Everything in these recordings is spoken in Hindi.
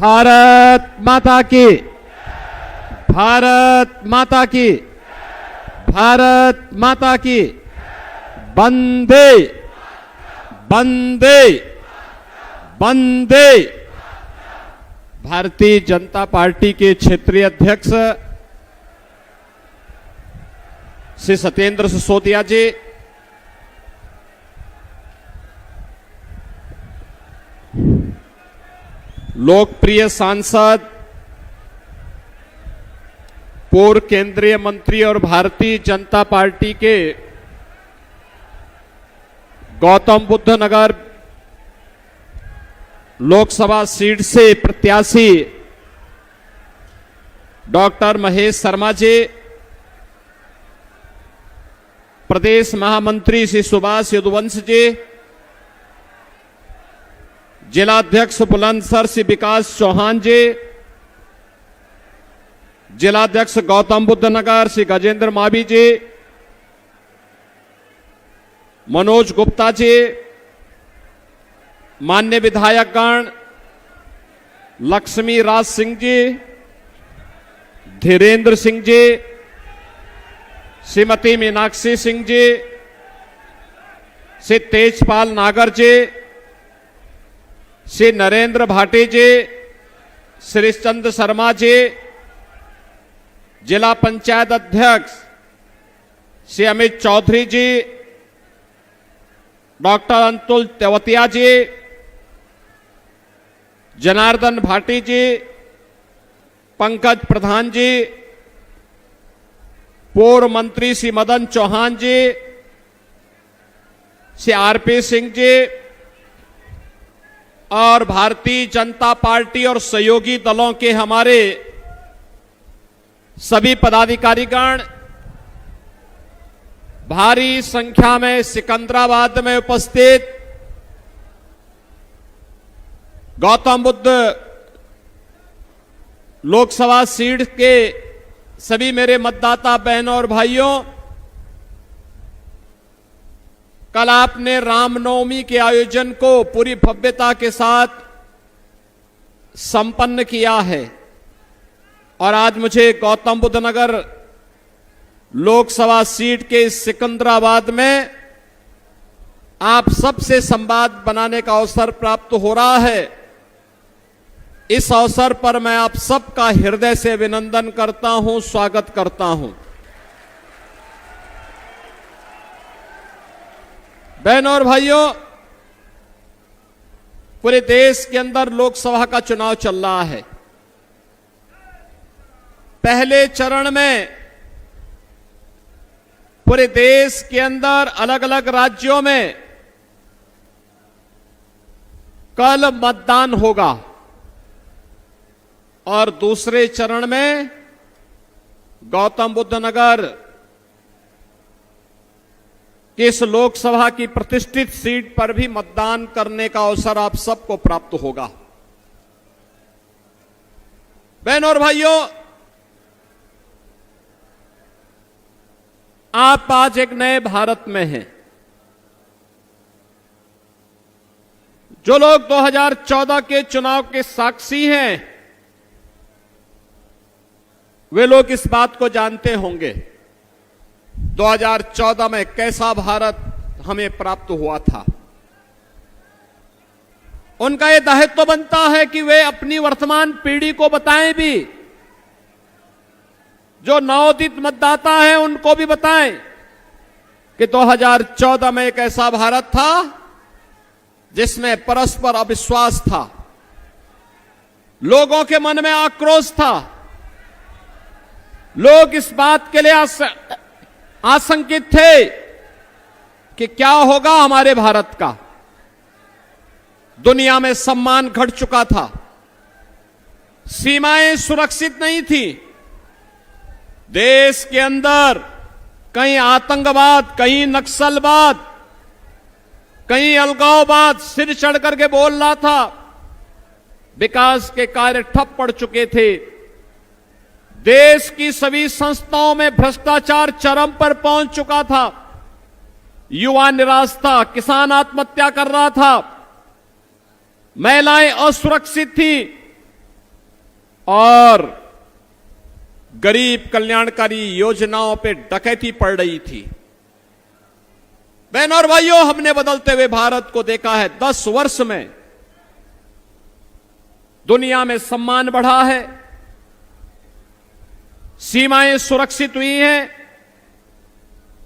भारत माता की, भारत माता की, भारत माता की। वंदे वंदे वंदे। भारतीय जनता पार्टी के क्षेत्रीय अध्यक्ष श्री सत्येंद्र सिसोदिया जी, लोकप्रिय सांसद, पूर्व केंद्रीय मंत्री और भारतीय जनता पार्टी के गौतम बुद्ध नगर लोकसभा सीट से प्रत्याशी डॉक्टर महेश शर्मा जी, प्रदेश महामंत्री श्री सुभाष यदुवंश जी, जिलाध्यक्ष बुलंदशहर श्री विकास चौहान जी, जिलाध्यक्ष गौतम बुद्ध नगर श्री गजेंद्र मावी जी, मनोज गुप्ता जी, मान्य विधायकगण लक्ष्मी राज सिंह जी, धीरेन्द्र सिंह जी, श्रीमती मीनाक्षी सिंह जी, श्री तेजपाल नागर जी, श्री नरेंद्र भाटी जी, श्री चंद शर्मा जी, जिला पंचायत अध्यक्ष श्री अमित चौधरी जी, डॉक्टर अंतुल तेवतिया जी, जनार्दन भाटी जी, पंकज प्रधान जी, पूर्व मंत्री श्री मदन चौहान जी, श्री आरपी सिंह जी और भारतीय जनता पार्टी और सहयोगी दलों के हमारे सभी पदाधिकारीगण, भारी संख्या में सिकंदराबाद में उपस्थित गौतम बुद्ध लोकसभा सीट के सभी मेरे मतदाता बहनों और भाइयों, कल आपने रामनवमी के आयोजन को पूरी भव्यता के साथ संपन्न किया है और आज मुझे गौतम बुद्ध नगर लोकसभा सीट के सिकंदराबाद में आप सबसे संवाद बनाने का अवसर प्राप्त हो रहा है। इस अवसर पर मैं आप सबका हृदय से अभिनंदन करता हूं, स्वागत करता हूं। बहनों और भाइयों, पूरे देश के अंदर लोकसभा का चुनाव चल रहा है। पहले चरण में पूरे देश के अंदर अलग अलग राज्यों में कल मतदान होगा और दूसरे चरण में गौतम बुद्ध नगर कि इस लोकसभा की प्रतिष्ठित सीट पर भी मतदान करने का अवसर आप सबको प्राप्त होगा। बहनों और भाइयों, आप आज एक नए भारत में हैं। जो लोग 2014 के चुनाव के साक्षी हैं, वे लोग इस बात को जानते होंगे 2014 में कैसा भारत हमें प्राप्त हुआ था। उनका यह दायित्व बनता है कि वे अपनी वर्तमान पीढ़ी को बताएं भी, जो नवोदित मतदाता हैं उनको भी बताएं कि 2014 में एक ऐसा भारत था जिसमें परस्पर अविश्वास था, लोगों के मन में आक्रोश था, लोग इस बात के लिए आशंकित थे कि क्या होगा हमारे भारत का। दुनिया में सम्मान घट चुका था, सीमाएं सुरक्षित नहीं थी, देश के अंदर कहीं आतंकवाद, कहीं नक्सलवाद, कहीं अलगाववाद सिर चढ़ करके बोल रहा था, विकास के कार्य ठप पड़ चुके थे, देश की सभी संस्थाओं में भ्रष्टाचार चरम पर पहुंच चुका था, युवा निराश था, किसान आत्महत्या कर रहा था, महिलाएं असुरक्षित थी, और गरीब कल्याणकारी योजनाओं पे डकैती पड़ रही थी। बहनों और भाइयों, हमने बदलते हुए भारत को देखा है। 10 वर्ष में दुनिया में सम्मान बढ़ा है, सीमाएं सुरक्षित हुई हैं,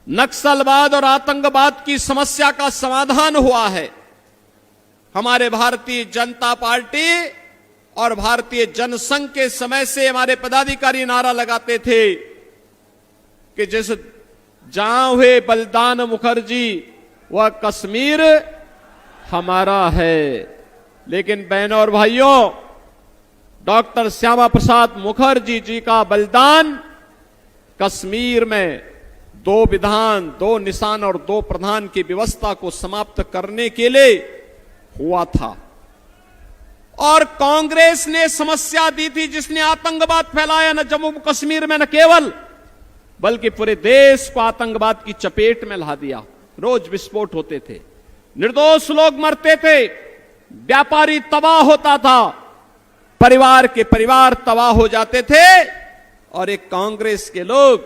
नक्सलवाद और आतंकवाद की समस्या का समाधान हुआ है। हमारे भारतीय जनता पार्टी और भारतीय जनसंघ के समय से हमारे पदाधिकारी नारा लगाते थे कि जिस जहां हुए बलिदान मुखर्जी वह कश्मीर हमारा है। लेकिन बहनों और भाइयों, डॉक्टर श्यामा प्रसाद मुखर्जी जी का बलिदान कश्मीर में 2 विधान, 2 निशान और 2 प्रधान की व्यवस्था को समाप्त करने के लिए हुआ था। और कांग्रेस ने समस्या दी थी, जिसने आतंकवाद फैलाया न जम्मू कश्मीर में, न केवल बल्कि पूरे देश को आतंकवाद की चपेट में ला दिया। रोज विस्फोट होते थे, निर्दोष लोग मरते थे, व्यापारी तबाह होता था, परिवार के परिवार तबाह हो जाते थे और एक कांग्रेस के लोग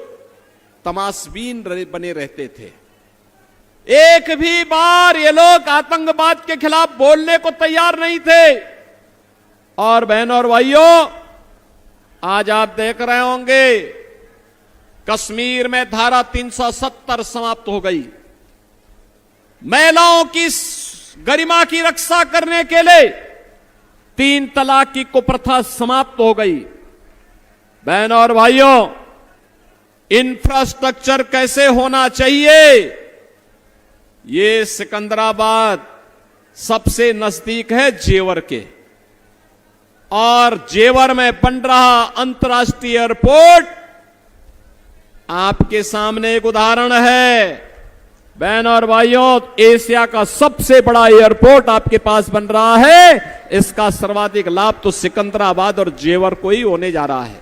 तमाशबीन बने रहते थे। एक भी बार ये लोग आतंकवाद के खिलाफ बोलने को तैयार नहीं थे। और बहनों और भाइयों, आज आप देख रहे होंगे कश्मीर में धारा 370 समाप्त हो गई। महिलाओं की गरिमा की रक्षा करने के लिए 3 तलाक की कुप्रथा समाप्त हो गई। बहनों और भाइयों, इंफ्रास्ट्रक्चर कैसे होना चाहिए, ये सिकंदराबाद सबसे नजदीक है जेवर के, और जेवर में बन रहा अंतर्राष्ट्रीय एयरपोर्ट आपके सामने एक उदाहरण है। बहनों और भाइयों, एशिया का सबसे बड़ा एयरपोर्ट आपके पास बन रहा है। इसका सर्वाधिक लाभ तो सिकंदराबाद और जेवर को ही होने जा रहा है।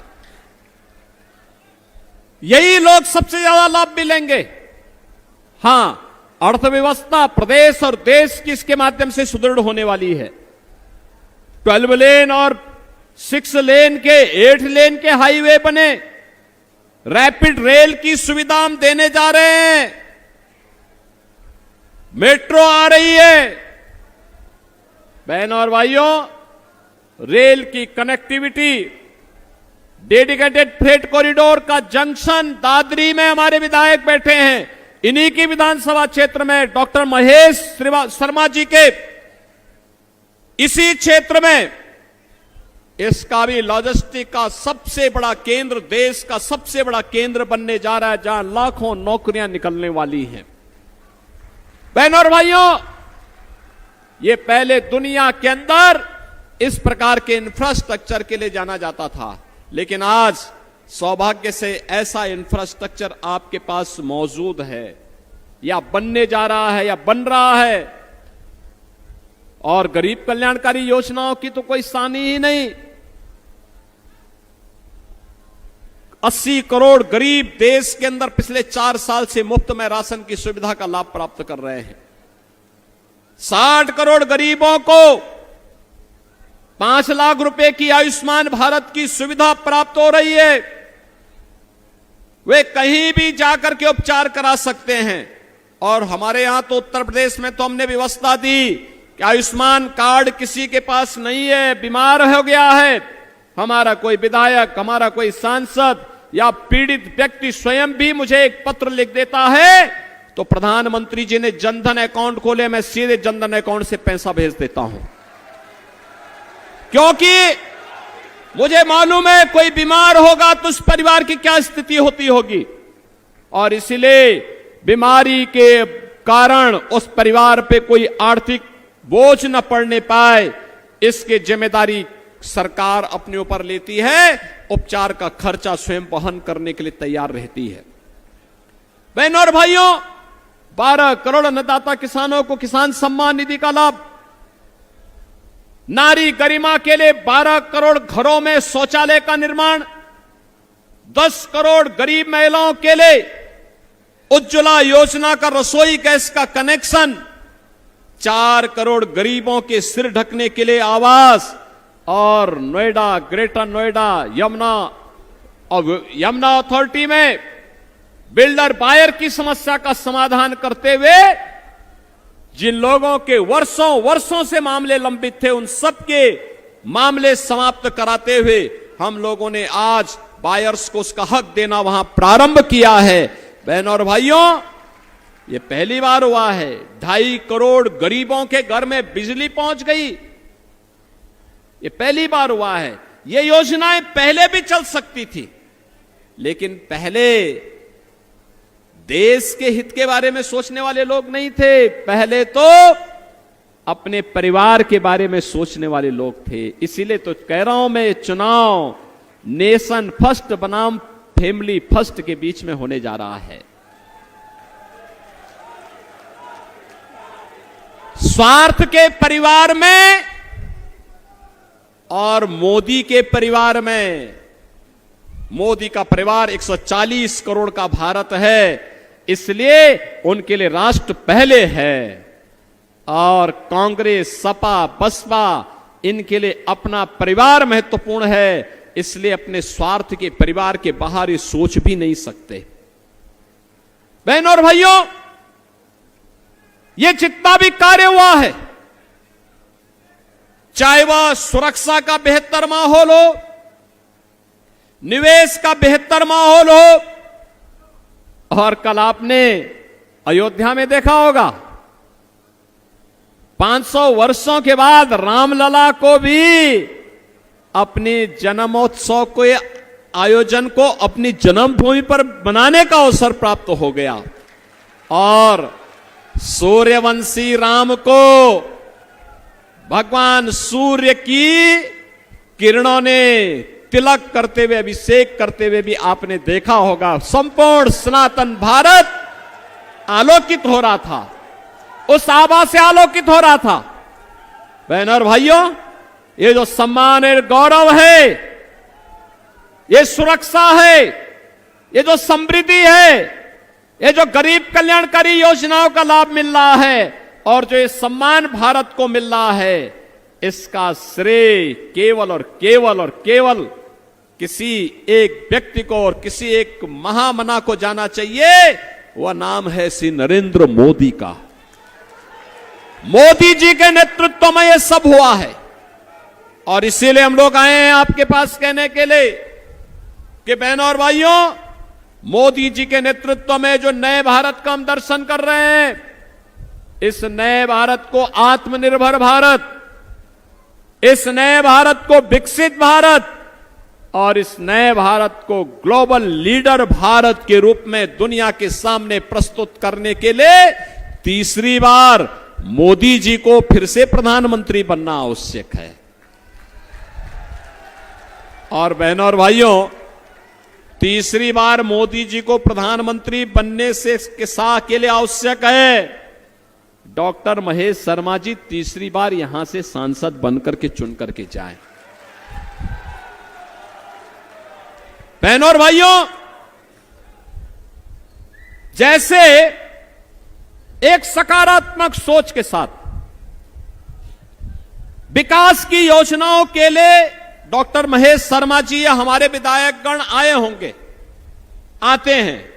यही लोग सबसे ज्यादा लाभ भी लेंगे। हां, अर्थव्यवस्था प्रदेश और देश की इसके माध्यम से सुदृढ़ होने वाली है। 12 लेन और 6 लेन के 8 लेन के हाईवे बने, रैपिड रेल की सुविधा हम देने जा रहे हैं, मेट्रो आ रही है। बहनों और भाइयों, रेल की कनेक्टिविटी, डेडिकेटेड फ्रेट कॉरिडोर का जंक्शन दादरी में हमारे विधायक बैठे हैं। इन्हीं की विधानसभा क्षेत्र में डॉक्टर महेश शर्मा जी के इसी क्षेत्र में इसका भी लॉजिस्टिक का सबसे बड़ा केंद्र, देश का सबसे बड़ा केंद्र बनने जा रहा है, जहां लाखों नौकरियां निकलने वाली हैं। बहनों और भाइयों, ये पहले दुनिया के अंदर इस प्रकार के इंफ्रास्ट्रक्चर के लिए जाना जाता था, लेकिन आज सौभाग्य से ऐसा इंफ्रास्ट्रक्चर आपके पास मौजूद है, या बनने जा रहा है, या बन रहा है। और गरीब कल्याणकारी योजनाओं की तो कोई सानी ही नहीं। 80 करोड़ गरीब देश के अंदर पिछले 4 साल से मुफ्त में राशन की सुविधा का लाभ प्राप्त कर रहे हैं। 60 करोड़ गरीबों को 5 लाख रुपए की आयुष्मान भारत की सुविधा प्राप्त हो रही है। वे कहीं भी जाकर के उपचार करा सकते हैं। और हमारे यहां तो उत्तर प्रदेश में तो हमने व्यवस्था दी कि आयुष्मान कार्ड किसी के पास नहीं है, बीमार हो गया है, हमारा कोई विधायक, हमारा कोई सांसद या पीड़ित व्यक्ति स्वयं भी मुझे एक पत्र लिख देता है तो प्रधानमंत्री जी ने जनधन अकाउंट खोले, मैं सीधे जनधन अकाउंट से पैसा भेज देता हूं। क्योंकि मुझे मालूम है कोई बीमार होगा तो उस परिवार की क्या स्थिति होती होगी, और इसलिए बीमारी के कारण उस परिवार पे कोई आर्थिक बोझ न पड़ने पाए, इसकी जिम्मेदारी सरकार अपने ऊपर लेती है। उपचार का खर्चा स्वयं वहन करने के लिए तैयार रहती है। बहनों और भाइयों, 12 करोड़ अन्नदाता किसानों को किसान सम्मान निधि का लाभ, नारी गरिमा के लिए 12 करोड़ घरों में शौचालय का निर्माण, 10 करोड़ गरीब महिलाओं के लिए उज्ज्वला योजना का रसोई गैस का कनेक्शन, 4 करोड़ गरीबों के सिर ढकने के लिए आवास, और नोएडा, ग्रेटर नोएडा, यमुना और यमुना अथॉरिटी में बिल्डर बायर की समस्या का समाधान करते हुए जिन लोगों के वर्षों वर्षों से मामले लंबित थे, उन सबके मामले समाप्त कराते हुए हम लोगों ने आज बायर्स को उसका हक देना वहां प्रारंभ किया है। बहनों और भाइयों, ये पहली बार हुआ है। 2.5 करोड़ गरीबों के घर में बिजली पहुंच गई, ये पहली बार हुआ है। ये योजनाएं पहले भी चल सकती थी, लेकिन पहले देश के हित के बारे में सोचने वाले लोग नहीं थे, पहले तो अपने परिवार के बारे में सोचने वाले लोग थे। इसीलिए तो कह रहा हूं, मैं चुनाव नेशन फर्स्ट बनाम फैमिली फर्स्ट के बीच में होने जा रहा है। स्वार्थ के परिवार में और मोदी के परिवार में। मोदी का परिवार 140 करोड़ का भारत है, इसलिए उनके लिए राष्ट्र पहले है, और कांग्रेस, सपा, बसपा इनके लिए अपना परिवार महत्वपूर्ण है, इसलिए अपने स्वार्थ के परिवार के बाहर ये सोच भी नहीं सकते। बहनों और भाइयों, ये जितना भी कार्य हुआ है, चाहे वह सुरक्षा का बेहतर माहौल हो, निवेश का बेहतर माहौल हो, और कल आपने अयोध्या में देखा होगा 500 वर्षों के बाद रामलला को भी अपने जन्मोत्सव के आयोजन को अपनी जन्मभूमि पर बनाने का अवसर प्राप्त हो गया, और सूर्यवंशी राम को भगवान सूर्य की किरणों ने तिलक करते हुए, अभिषेक करते हुए भी आपने देखा होगा। संपूर्ण सनातन भारत आलोकित हो रहा था, उस आभा से आलोकित हो रहा था। बहनों और भाइयों, ये जो सम्मान और गौरव है, ये सुरक्षा है, ये जो समृद्धि है, ये जो गरीब कल्याणकारी योजनाओं का लाभ मिल रहा है, और जो ये सम्मान भारत को मिल रहा है, इसका श्रेय केवल और केवल और केवल किसी एक व्यक्ति को और किसी एक महामना को जाना चाहिए। वह नाम है श्री नरेंद्र मोदी का। मोदी जी के नेतृत्व में यह सब हुआ है, और इसीलिए हम लोग आए हैं आपके पास कहने के लिए कि बहनों और भाइयों, मोदी जी के नेतृत्व में जो नए भारत का हम दर्शन कर रहे हैं, इस नए भारत को आत्मनिर्भर भारत, इस नए भारत को विकसित भारत, और इस नए भारत को ग्लोबल लीडर भारत के रूप में दुनिया के सामने प्रस्तुत करने के लिए तीसरी बार मोदी जी को फिर से प्रधानमंत्री बनना आवश्यक है। और बहनों और भाइयों, तीसरी बार मोदी जी को प्रधानमंत्री बनने से के लिए आवश्यक है डॉक्टर महेश शर्मा जी तीसरी बार यहां से सांसद बनकर के चुन करके जाएं। बहनों और भाइयों, जैसे एक सकारात्मक सोच के साथ विकास की योजनाओं के लिए डॉक्टर महेश शर्मा जी या हमारे विधायकगण आए होंगे, आते हैं,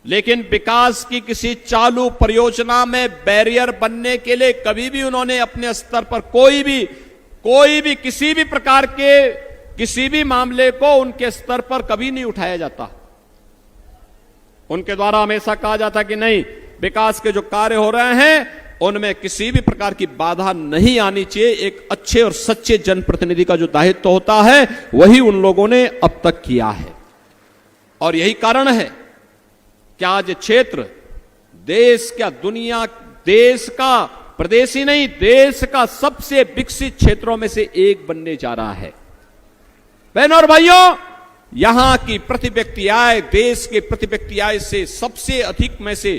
लेकिन विकास की किसी चालू परियोजना में बैरियर बनने के लिए कभी भी उन्होंने अपने स्तर पर कोई भी किसी भी प्रकार के किसी भी मामले को उनके स्तर पर कभी नहीं उठाया जाता। उनके द्वारा हमेशा कहा जाता कि नहीं, विकास के जो कार्य हो रहे हैं उनमें किसी भी प्रकार की बाधा नहीं आनी चाहिए। एक अच्छे और सच्चे जनप्रतिनिधि का जो दायित्व होता है वही उन लोगों ने अब तक किया है, और यही कारण है कि आज क्षेत्र देश क्या दुनिया, देश का, प्रदेश ही नहीं, देश का सबसे विकसित क्षेत्रों में से एक बनने जा रहा है। बहनों और भाइयों, यहां की प्रति व्यक्ति आय, देश के प्रति व्यक्ति आय से सबसे अधिक में से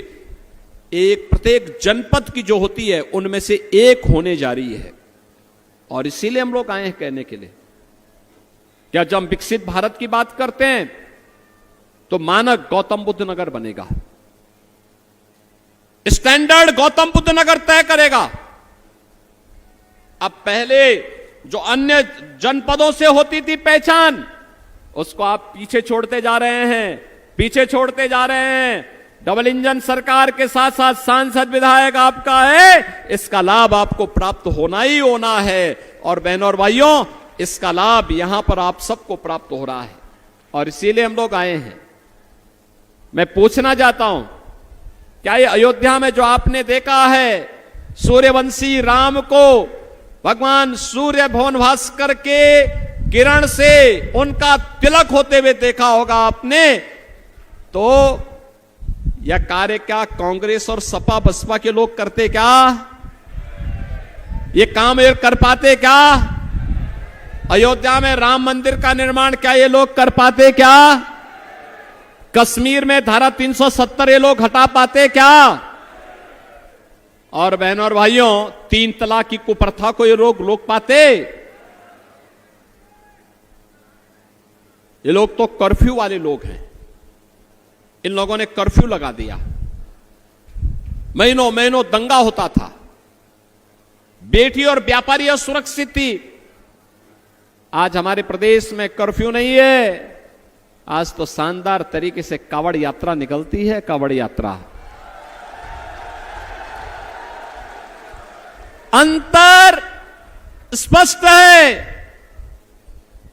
एक प्रत्येक जनपद की जो होती है उनमें से एक होने जा रही है। और इसीलिए हम लोग आए हैं कहने के लिए, क्या जब हम विकसित भारत की बात करते हैं तो मानक गौतम बुद्ध नगर बनेगा, स्टैंडर्ड गौतम बुद्ध नगर तय करेगा। अब पहले जो अन्य जनपदों से होती थी पहचान, उसको आप पीछे छोड़ते जा रहे हैं, पीछे छोड़ते जा रहे हैं। डबल इंजन सरकार के साथ साथ सांसद विधायक आपका है, इसका लाभ आपको प्राप्त होना ही होना है। और बहनों और भाइयों, इसका लाभ यहां पर आप सबको प्राप्त हो रहा है और इसीलिए हम लोग आए हैं। मैं पूछना चाहता हूं, क्या ये अयोध्या में जो आपने देखा है, सूर्यवंशी राम को भगवान सूर्य भुवन भास्कर के किरण से उनका तिलक होते हुए देखा होगा आपने, तो यह कार्य क्या कांग्रेस और सपा बसपा के लोग करते क्या? ये काम ये कर पाते क्या? अयोध्या में राम मंदिर का निर्माण क्या ये लोग कर पाते क्या? कश्मीर में धारा 370 ये लोग हटा पाते क्या? और बहनों और भाइयों, 3 तलाक की कुप्रथा को ये लोग रोक पाते? ये लोग तो कर्फ्यू वाले लोग हैं। इन लोगों ने कर्फ्यू लगा दिया, महीनों महीनों दंगा होता था, बेटी और व्यापारी असुरक्षित थी। आज हमारे प्रदेश में कर्फ्यू नहीं है, आज तो शानदार तरीके से कावड़ यात्रा निकलती है। कावड़ यात्रा, अंतर स्पष्ट है,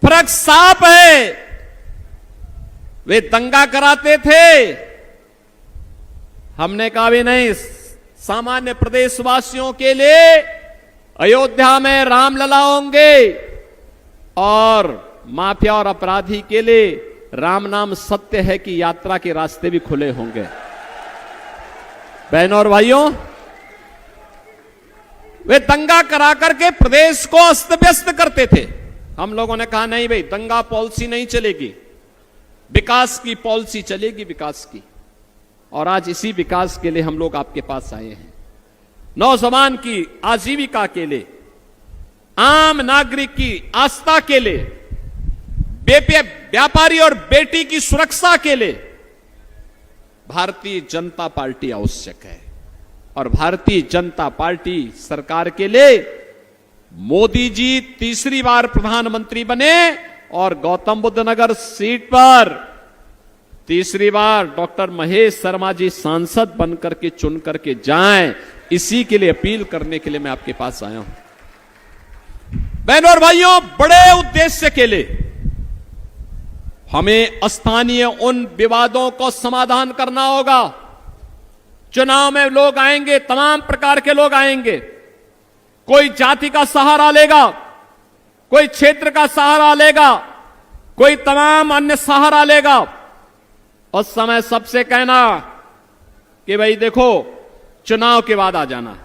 फर्क साफ है। वे दंगा कराते थे, हमने कहा भी नहीं, सामान्य प्रदेशवासियों के लिए अयोध्या में रामलला होंगे और माफिया और अपराधी के लिए राम नाम सत्य है कि यात्रा के रास्ते भी खुले होंगे। बहनों और भाइयों, वे दंगा करा करके प्रदेश को अस्त व्यस्त करते थे। हम लोगों ने कहा नहीं भाई, दंगा पॉलिसी नहीं चलेगी, विकास की पॉलिसी चलेगी, विकास की। और आज इसी विकास के लिए हम लोग आपके पास आए हैं। नौजवान की आजीविका के लिए, आम नागरिक की आस्था के लिए, व्यापारी और बेटी की सुरक्षा के लिए भारतीय जनता पार्टी आवश्यक है। और भारतीय जनता पार्टी सरकार के लिए मोदी जी तीसरी बार प्रधानमंत्री बने और गौतम बुद्ध नगर सीट पर तीसरी बार डॉक्टर महेश शर्मा जी सांसद बनकर के चुन करके जाएं, इसी के लिए अपील करने के लिए मैं आपके पास आया हूं। बहनों और भाइयों, बड़े उद्देश्य के लिए हमें स्थानीय उन विवादों को समाधान करना होगा। चुनाव में लोग आएंगे, तमाम प्रकार के लोग आएंगे, कोई जाति का सहारा लेगा, कोई क्षेत्र का सहारा लेगा, कोई तमाम अन्य सहारा लेगा। उस समय सबसे कहना कि भाई देखो, चुनाव के बाद आ जाना।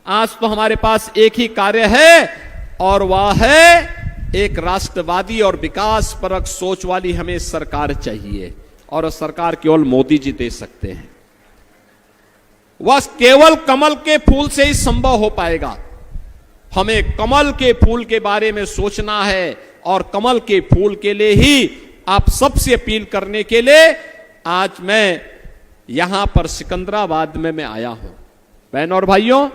आज तो हमारे पास एक ही कार्य है और वह है एक राष्ट्रवादी और विकास परक सोच वाली हमें सरकार चाहिए। और सरकार केवल मोदी जी दे सकते हैं। वह केवल कमल के फूल से ही संभव हो पाएगा। हमें कमल के फूल के बारे में सोचना है और कमल के फूल के लिए ही आप सबसे अपील करने के लिए आज मैं यहां पर सिकंदराबाद में मैं आया हूं। बहनों और भाइयों,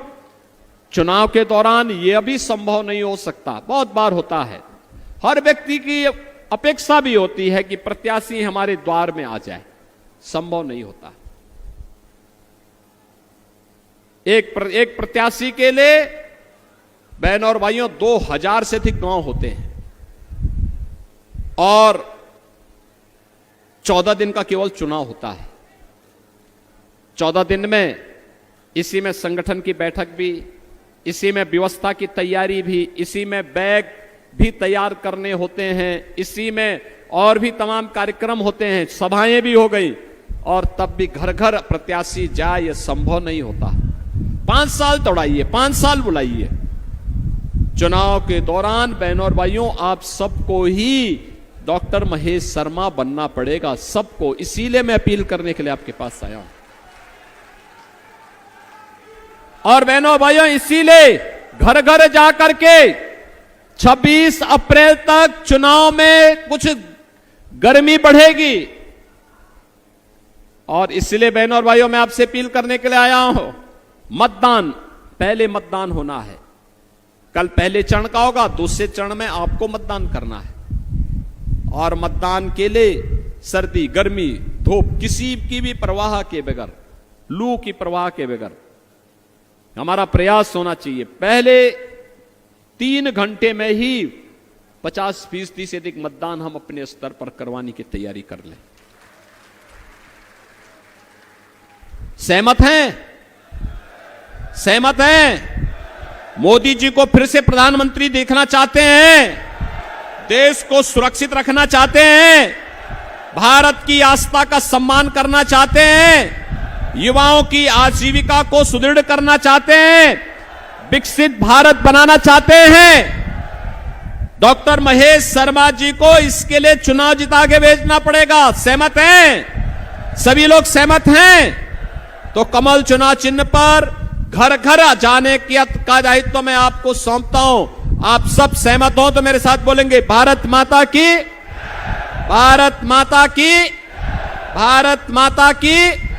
चुनाव के दौरान यह भी संभव नहीं हो सकता, बहुत बार होता है, हर व्यक्ति की अपेक्षा भी होती है कि प्रत्याशी हमारे द्वार में आ जाए, संभव नहीं होता। एक प्रत्याशी के लिए बहनों और भाइयों 2000 से अधिक गांव होते हैं और 14 दिन का केवल चुनाव होता है। 14 दिन में इसी में संगठन की बैठक भी, इसी में व्यवस्था की तैयारी भी, इसी में बैग भी तैयार करने होते हैं, इसी में और भी तमाम कार्यक्रम होते हैं, सभाएं भी हो गई और तब भी घर घर प्रत्याशी जाए, यह संभव नहीं होता। 5 साल दौड़ाइए, 5 साल बुलाइए। चुनाव के दौरान बहनों और भाइयों, आप सबको ही डॉक्टर महेश शर्मा बनना पड़ेगा, सबको। इसीलिए मैं अपील करने के लिए आपके पास आया हूं। और बहनों भाइयों, इसीलिए घर घर जाकर के 26 अप्रैल तक चुनाव में कुछ गर्मी बढ़ेगी और इसलिए बहनों और भाइयों, मैं आपसे अपील करने के लिए आया हूं। मतदान, पहले मतदान होना है। कल पहले चरण का होगा, दूसरे चरण में आपको मतदान करना है। और मतदान के लिए सर्दी, गर्मी, धूप किसी की भी परवाह के बगैर, लू की परवाह के बगैर हमारा प्रयास होना चाहिए। पहले 3 घंटे में ही 50% से अधिक मतदान हम अपने स्तर पर करवाने की तैयारी कर लें। सहमत हैं? सहमत हैं? मोदी जी को फिर से प्रधानमंत्री देखना चाहते हैं? देश को सुरक्षित रखना चाहते हैं? भारत की आस्था का सम्मान करना चाहते हैं? युवाओं की आजीविका को सुदृढ़ करना चाहते हैं? विकसित भारत बनाना चाहते हैं? डॉक्टर महेश शर्मा जी को इसके लिए चुनाव जिता के भेजना पड़ेगा। सहमत हैं? सभी लोग सहमत हैं? तो कमल चुनाव चिन्ह पर घर घर जाने का दायित्व मैं आपको सौंपता हूं। आप सब सहमत हो तो मेरे साथ बोलेंगे, भारत माता की, भारत माता की, भारत माता की।